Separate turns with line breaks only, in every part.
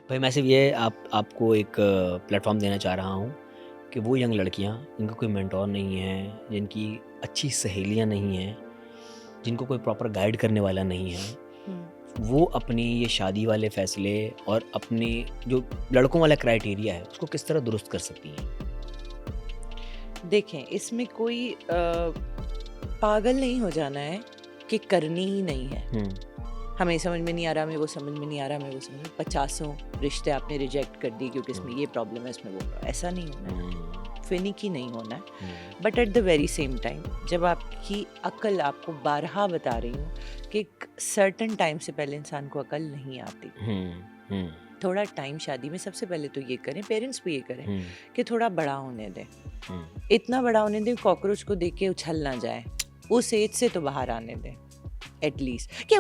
भाई मैं सिर्फ ये आपको एक प्लेटफॉर्म देना चाह रहा हूँ कि वो यंग लड़कियाँ जिनका कोई मेंटोर नहीं है, जिनकी अच्छी सहेलियाँ नहीं हैं, जिनको कोई प्रॉपर गाइड करने वाला नहीं है, वो अपनी ये शादी वाले फैसले और अपनी जो लड़कों वाला क्राइटेरिया है उसको किस तरह दुरुस्त कर सकती हैं?
देखें, इसमें कोई पागल नहीं हो जाना है कि करनी ही नहीं है। हमें समझ में नहीं आ रहा, हमें वो समझ में नहीं आ रहा, हमें वो समझ में 50 रिश्ते आपने रिजेक्ट कर दिए क्योंकि इसमें ये प्रॉब्लम है, इसमें वो problem। ऐसा नहीं होना है, फिनिकी नहीं होना है। But at the very same time जब आपकी अकल आपको बारहा बता रही हूँ कि एक सर्टन टाइम से पहले इंसान को अकल नहीं आती, थोड़ा टाइम शादी में सबसे पहले तो ये करें, पेरेंट्स भी ये करें कि थोड़ा बड़ा होने दें, इतना बड़ा होने दें कॉकरोच को देख के उछल ना जाए, उस एज से तो बाहर आने दें एटलीस्ट कि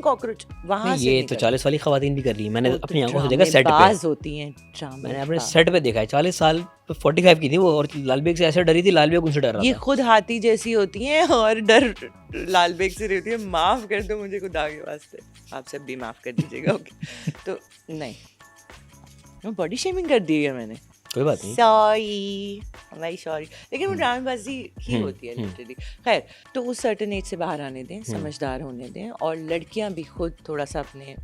कॉकरोच वहां से
ये तो 40 वाली खवातीन भी कर रही है। मैंने अपनी आंखों से देखा सेट पे,
बाज होती हैं
मैंने अपने सेट पे देखा है। 40 साल पे 45 की थी वो, और लाल बेग से ऐसे डरी थी, लाल बेग उनसे डर रहा
ये
था।
खुद हाथी जैसी होती हैं और डर लाल बेग से रहती है। माफ कर दो मुझे खुदा के वास्ते, आप सब भी माफ कर दीजिएगा। ओके तो नहीं, बॉडी शेमिंग कर दी है मैंने,
कोई बात नहीं,
सॉरी, वेरी सॉरी, लेकिन वो ड्रामेबाजी ही होती है लिटरली। खैर, तो उस सर्टेन एज से बाहर आने दें, समझदार होने दें, और लड़कियां भी खुद थोड़ा सा अपने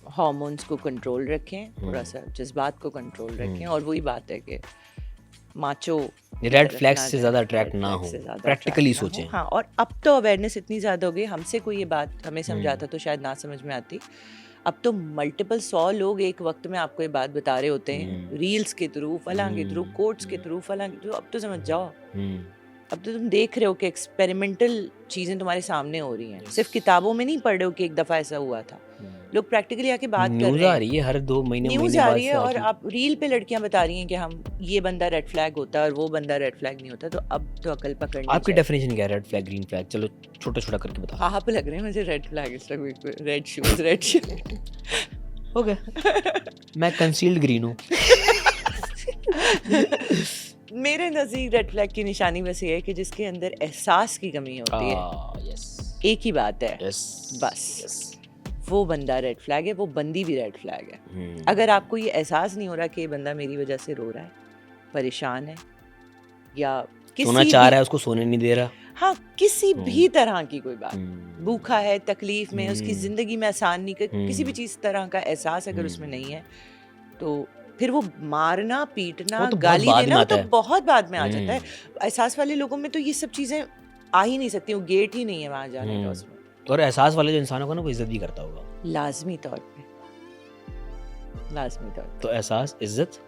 हार्मोन्स को कंट्रोल रखें, थोड़ा सा जज्बात को कंट्रोल रखें। और वही बात है कि माचो
रेड फ्लैग्स से ज़्यादा अट्रैक्ट ना हो, प्रैक्टिकली सोचें।
हाँ, और अब तो अवेयरनेस इतनी ज़्यादा हो गई, हमसे कोई ये बात हमें समझाता तो शायद ना समझ में आती। अब तो मल्टीपल 100 लोग एक वक्त में आपको ये बात बता रहे होते हैं, रील्स के थ्रू, फलां के थ्रू, कोट्स के थ्रू, फलां के थ्रू। अब तो समझ जाओ, अब तो तुम देख रहे हो कि एक्सपेरिमेंटल चीज़ें तुम्हारे सामने हो रही हैं, सिर्फ किताबों में नहीं पढ़ रहे हो कि एक दफ़ा ऐसा हुआ था। लोग प्रैक्टिकली आके बात कर रहे हैं,
न्यूज़ आ रही है हर 2 महीने
न्यूज़ आ रही है, और आप रील पे लड़कियां बता रही हैं कि हम ये बंदा रेड फ्लैग होता है और वो बंदा रेड फ्लैग नहीं होता। तो अब तो अकल पकड़नी
आपकी डेफिनेशन क्या है रेड फ्लैग ग्रीन फ्लैग? चलो छोटा छोटा करके बताओ।
आप लग रहे हैं मुझे रेड फ्लैग, इस red shoes, red shoes
okay मैं कंसील्ड ग्रीन हूँ।
मेरे नज़दीक रेड फ्लैग की निशानी बस ये है कि जिसके अंदर एहसास की कमी होती है। एक ही बात है, बस वो बंदा रेड फ्लैग है, वो बंदी भी रेड फ्लैग है। अगर आपको ये एहसास नहीं हो रहा कि ये बंदा मेरी वजह से रो रहा है, परेशान है, या
सोना चाह रहा है उसको सोने नहीं दे रहा,
हाँ, किसी भी तरह की कोई बात, भूखा है, तकलीफ में, उसकी जिंदगी में आसान नहीं, किसी भी चीज तरह का एहसास अगर उसमें नहीं है, तो फिर वो मारना, पीटना,
तो
गाली देना तो बहुत बाद में आ जाता है। एहसास वाले लोगों में तो ये सब चीजें आ ही नहीं सकती, वो गेट ही नहीं है वहां जाने का उसमें।
और एहसास वाले जो इंसान होगा ना वो इज्जत भी करता होगा,
लाजमी तौर पे, लाजमी तौर पे।
तो एहसास इज्जत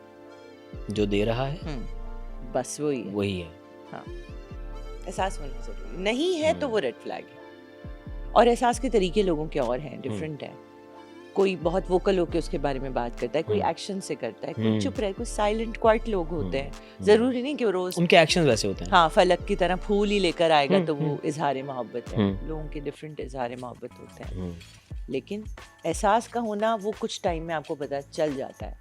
जो दे रहा है
बस वही है। हाँ, एहसास होना जरूरी नहीं है तो वो रेड फ्लैग है। और एहसास के तरीके लोगों के और हैं, डिफरेंट है। कोई बहुत वोकल होकर उसके बारे में बात करता है, कोई एक्शन से करता है, कोई चुप रहे, कोई साइलेंट क्वाइट लोग होते हैं। जरूरी नहीं कि वो रोज
उनके एक्शंस वैसे होते हैं।
हाँ, फलक की तरह फूल ही लेकर आएगा तो वो इजहार मोहब्बत है। लोगों के डिफरेंट इजहार मोहब्बत होते हैं, लेकिन एहसास का होना वो कुछ टाइम में आपको पता चल जाता है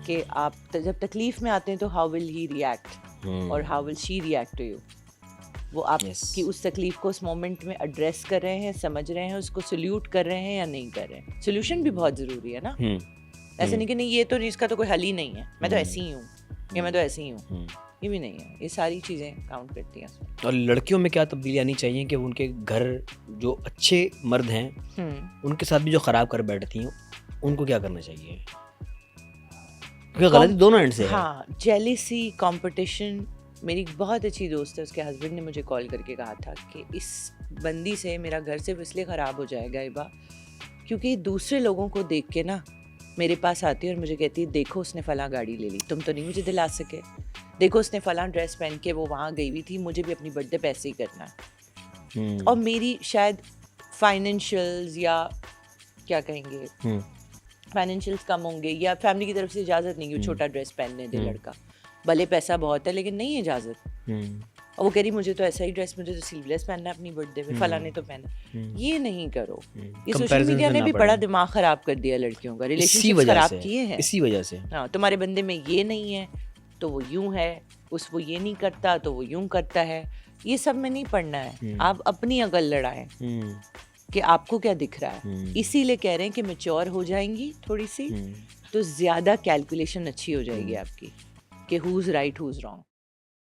कि आप जब तकलीफ में आते हैं तो हाउ विल ही रिएक्ट और how will she react to you. वो आपकी उस तकलीफ को उस मोमेंट में एड्रेस कर रहे हैं, समझ रहे हैं, उसको सल्यूट कर रहे हैं या नहीं कर रहे हैं। सोल्यूशन भी बहुत जरूरी है ना, ऐसे नहीं कि नहीं ये तो इसका तो कोई हल ही नहीं है, मैं तो ऐसी ही हूँ, या मैं तो ऐसी ही हूँ, ये भी नहीं है। ये सारी चीज़ें काउंट करती हैं।
और लड़कियों में क्या तब्दीली आनी चाहिए कि उनके घर जो अच्छे मर्द हैं उनके साथ भी जो ख़राब कर बैठती हैं, उनको क्या करना चाहिए? क्योंकि गलती दोनों एंड से है।
हाँ, जेलिसी, कंपटीशन। मेरी एक बहुत अच्छी दोस्त है, उसके हस्बैंड ने मुझे कॉल करके कहा था कि इस बंदी से मेरा घर सिर्फ इसलिए ख़राब हो जाएगा इबा क्योंकि दूसरे लोगों को देख के ना मेरे पास आती है और मुझे कहती है देखो उसने फलां गाड़ी ले ली, तुम तो नहीं मुझे दिला सके, देखो उसने फलां ड्रेस पहन के वो वहाँ गई हुई थी, मुझे भी अपनी बर्थडे पैसे ही करना है। और मेरी शायद फाइनेंशियल्स या क्या कहेंगे फाइनेंशियल्स कम होंगे या फैमिली की तरफ से इजाज़त नहीं कि छोटा ड्रेस पहनने दे लड़का, भले पैसा बहुत है लेकिन नहीं है इजाज़त। और वो कह रही मुझे तो ऐसा ही ड्रेस, मुझे तो स्लीवलेस पहनना है अपनी बर्थडे पे, फला ने तो पहना। ये नहीं करो। ये सोशल मीडिया ने भी बड़ा दिमाग खराब कर दिया लड़कियों का, रिलेशनशिप खराब किए हैं
इसी वजह से।
हाँ, तुम्हारे बंदे में ये नहीं है तो वो यूं है, वो ये नहीं करता तो वो यूं करता है। ये सब में नहीं पढ़ना है, आप अपनी अकल लड़ाएं कि आपको क्या दिख रहा है। इसीलिए कह रहे हैं कि मैच्योर हो जाएंगी थोड़ी सी, तो ज़्यादा कैलकुलेशन अच्छी हो जाएगी
हुँ।
आपकी कि who is right who is wrong.